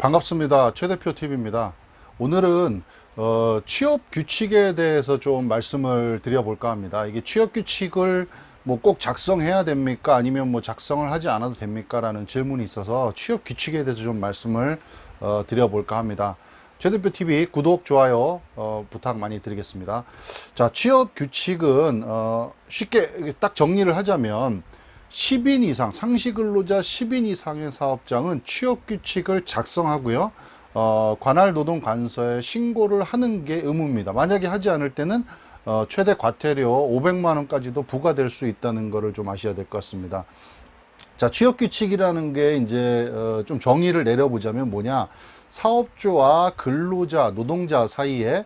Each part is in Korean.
반갑습니다. 최 대표 TV입니다. 오늘은 취업 규칙에 대해서 좀 말씀을 드려볼까 합니다. 이게 취업 규칙을 뭐 꼭 작성해야 됩니까? 아니면 뭐 작성을 하지 않아도 됩니까? 라는 질문이 있어서 취업 규칙에 대해서 좀 말씀을 드려볼까 합니다. 최 대표 TV 구독, 좋아요 부탁 많이 드리겠습니다. 자, 취업 규칙은 쉽게 딱 정리를 하자면 10인 이상, 상시근로자 10인 이상의 사업장은 취업규칙을 작성하고요. 관할노동관서에 신고를 하는 게 의무입니다. 만약에 하지 않을 때는 최대 과태료 500만 원까지도 부과될 수 있다는 것을 좀 아셔야 될 것 같습니다. 자, 취업규칙이라는 게 이제 좀 정의를 내려보자면 뭐냐. 사업주와 근로자, 노동자 사이에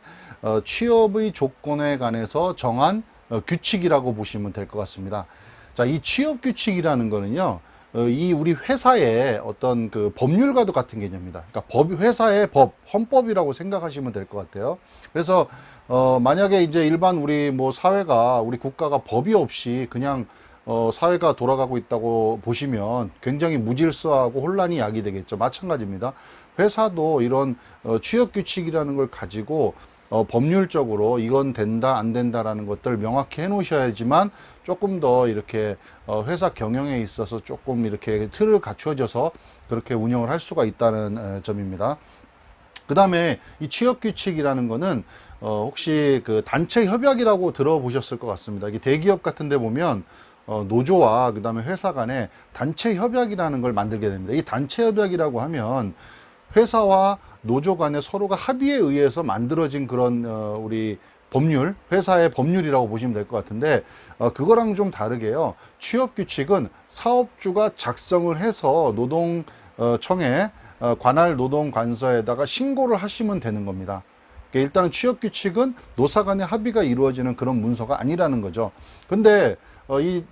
취업의 조건에 관해서 정한 규칙이라고 보시면 될 것 같습니다. 자, 이 취업 규칙이라는 거는요, 이 우리 회사의 어떤 그 법률과도 같은 개념입니다. 그러니까 회사의 법, 헌법이라고 생각하시면 될 것 같아요. 그래서, 만약에 이제 일반 우리 뭐 사회가, 우리 국가가 법이 없이 그냥, 사회가 돌아가고 있다고 보시면 굉장히 무질서하고 혼란이 야기되겠죠. 마찬가지입니다. 회사도 이런 취업 규칙이라는 걸 가지고 법률적으로 이건 된다 안 된다라는 것들 명확히 해 놓으셔야지만 조금 더 이렇게 회사 경영에 있어서 조금 이렇게 틀을 갖추어져서 그렇게 운영을 할 수가 있다는 점입니다. 그 다음에 이 취업 규칙이라는 거는 혹시 그 단체 협약이라고 들어보셨을 것 같습니다. 이게 대기업 같은 데 보면 노조와 그 다음에 회사 간에 단체 협약이라는 걸 만들게 됩니다. 이 단체 협약이라고 하면 회사와 노조 간에 서로가 합의에 의해서 만들어진 그런 우리 법률, 회사의 법률이라고 보시면 될 것 같은데 그거랑 좀 다르게요. 취업 규칙은 사업주가 작성을 해서 노동청에 관할 노동관서에다가 신고를 하시면 되는 겁니다. 그러니까 일단은 취업 규칙은 노사 간의 합의가 이루어지는 그런 문서가 아니라는 거죠. 근데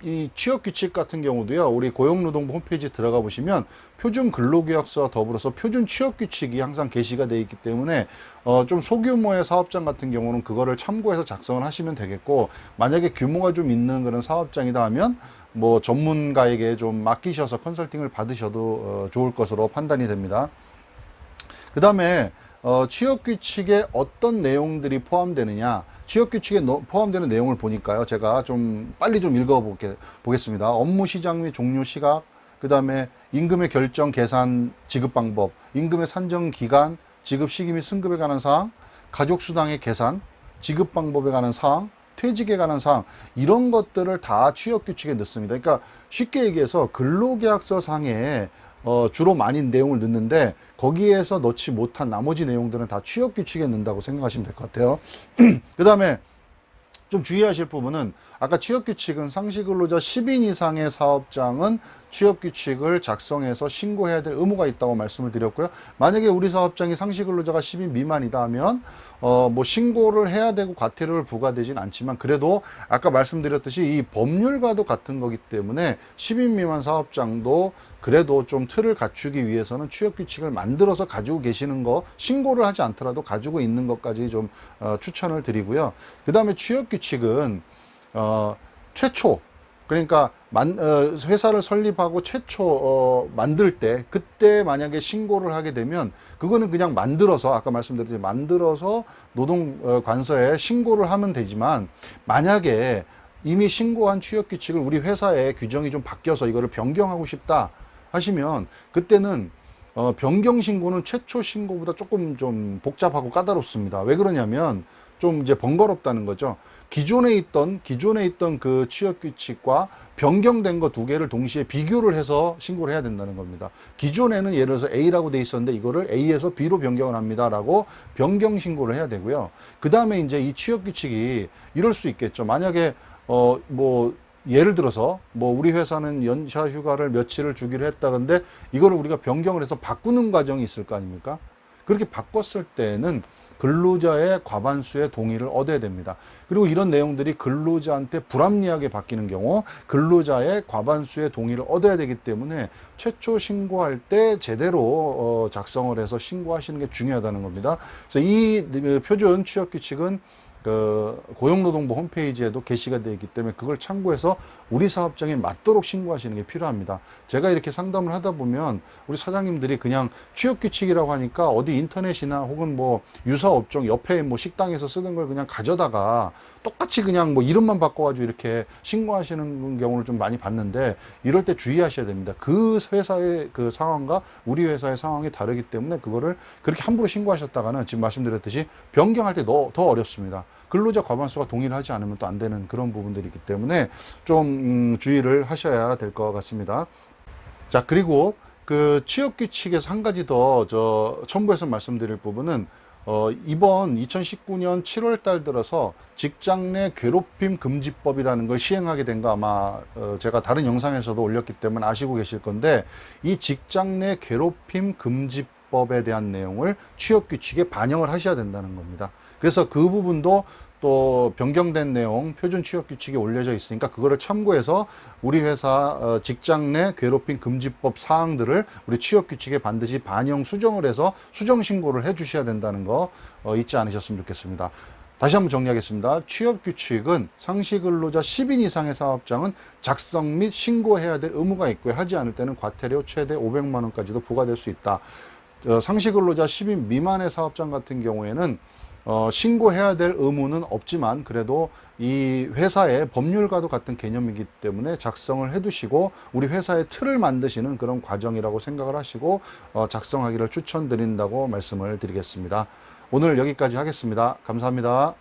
이 취업 규칙 같은 경우도요, 우리 고용노동부 홈페이지 들어가 보시면 표준 근로계약서와 더불어서 표준 취업 규칙이 항상 게시가 되어 있기 때문에 좀 소규모의 사업장 같은 경우는 그거를 참고해서 작성을 하시면 되겠고, 만약에 규모가 좀 있는 그런 사업장이다 하면 뭐 전문가에게 좀 맡기셔서 컨설팅을 받으셔도 좋을 것으로 판단이 됩니다. 그 다음에 취업 규칙에 어떤 내용들이 포함되느냐, 취업 규칙에 포함되는 내용을 보니까요, 제가 좀 빨리 좀 보겠습니다. 업무 시작 및 종료 시각, 그 다음에 임금의 결정, 계산, 지급 방법, 임금의 산정 기간, 지급 시기 및 승급에 관한 사항, 가족수당의 계산, 지급 방법에 관한 사항, 퇴직에 관한 사항, 이런 것들을 다 취업 규칙에 넣습니다. 그러니까 쉽게 얘기해서 근로계약서 상에 주로 많이 내용을 넣는데 거기에서 넣지 못한 나머지 내용들은 다 취업 규칙에 넣는다고 생각하시면 될 것 같아요. 그 다음에 좀 주의하실 부분은 아까 취업 규칙은 상시근로자 10인 이상의 사업장은 취업 규칙을 작성해서 신고해야 될 의무가 있다고 말씀을 드렸고요. 만약에 우리 사업장이 상시근로자가 10인 미만이다 하면 뭐 신고를 해야 되고 과태료를 부과되진 않지만 그래도 아까 말씀드렸듯이 이 법률과도 같은 거기 때문에 10인 미만 사업장도 그래도 좀 틀을 갖추기 위해서는 취업 규칙을 만들어서 가지고 계시는 거, 신고를 하지 않더라도 가지고 있는 것까지 좀 추천을 드리고요. 그 다음에 취업 규칙은 최초, 그러니까 회사를 설립하고 최초 만들 때 그때 만약에 신고를 하게 되면 그거는 그냥 만들어서 아까 말씀드렸듯이 만들어서 노동관서에 신고를 하면 되지만, 만약에 이미 신고한 취업 규칙을 우리 회사의 규정이 좀 바뀌어서 이거를 변경하고 싶다 하시면 그때는 변경 신고는 최초 신고보다 조금 좀 복잡하고 까다롭습니다. 왜 그러냐면 좀 이제 번거롭다는 거죠. 기존에 있던 그 취업 규칙과 변경된 거 두 개를 동시에 비교를 해서 신고를 해야 된다는 겁니다. 기존에는 예를 들어서 A라고 돼 있었는데 이거를 A에서 B로 변경을 합니다라고 변경 신고를 해야 되고요. 그 다음에 이제 이 취업 규칙이 이럴 수 있겠죠. 만약에 뭐 예를 들어서 뭐 우리 회사는 연차 휴가를 며칠을 주기로 했다, 근데 이거를 우리가 변경을 해서 바꾸는 과정이 있을 거 아닙니까? 그렇게 바꿨을 때는 근로자의 과반수의 동의를 얻어야 됩니다. 그리고 이런 내용들이 근로자한테 불합리하게 바뀌는 경우 근로자의 과반수의 동의를 얻어야 되기 때문에 최초 신고할 때 제대로 작성을 해서 신고하시는 게 중요하다는 겁니다. 그래서 이 표준 취업 규칙은 그 고용노동부 홈페이지에도 게시가 되어 있기 때문에 그걸 참고해서 우리 사업장에 맞도록 신고하시는 게 필요합니다. 제가 이렇게 상담을 하다 보면 우리 사장님들이 그냥 취업규칙이라고 하니까 어디 인터넷이나 혹은 뭐 유사업종 옆에 뭐 식당에서 쓰던 걸 그냥 가져다가 똑같이 그냥 뭐 이름만 바꿔가지고 이렇게 신고하시는 경우를 좀 많이 봤는데, 이럴 때 주의하셔야 됩니다. 그 회사의 그 상황과 우리 회사의 상황이 다르기 때문에 그거를 그렇게 함부로 신고하셨다가는 지금 말씀드렸듯이 변경할 때 더 어렵습니다. 근로자 과반수가 동의를 하지 않으면 또 안 되는 그런 부분들이 있기 때문에 좀 주의를 하셔야 될 것 같습니다. 자, 그리고 그 취업규칙에서 한 가지 더 첨부해서 말씀드릴 부분은 이번 2019년 7월 달 들어서 직장 내 괴롭힘 금지법이라는 걸 시행하게 된 거 아마 제가 다른 영상에서도 올렸기 때문에 아시고 계실 건데, 이 직장 내 괴롭힘 금지법에 대한 내용을 취업규칙에 반영을 하셔야 된다는 겁니다. 그래서 그 부분도 또 변경된 내용 표준 취업규칙에 올려져 있으니까 그거를 참고해서 우리 회사 직장 내 괴롭힘 금지법 사항들을 우리 취업규칙에 반드시 반영 수정을 해서 수정 신고를 해 주셔야 된다는 거 잊지 않으셨으면 좋겠습니다. 다시 한번 정리하겠습니다. 취업규칙은 상시근로자 10인 이상의 사업장은 작성 및 신고해야 될 의무가 있고요. 하지 않을 때는 과태료 최대 500만 원까지도 부과될 수 있다. 상시근로자 10인 미만의 사업장 같은 경우에는 신고해야 될 의무는 없지만 그래도 이 회사의 법률과도 같은 개념이기 때문에 작성을 해두시고 우리 회사의 틀을 만드시는 그런 과정이라고 생각을 하시고 작성하기를 추천드린다고 말씀을 드리겠습니다. 오늘 여기까지 하겠습니다. 감사합니다.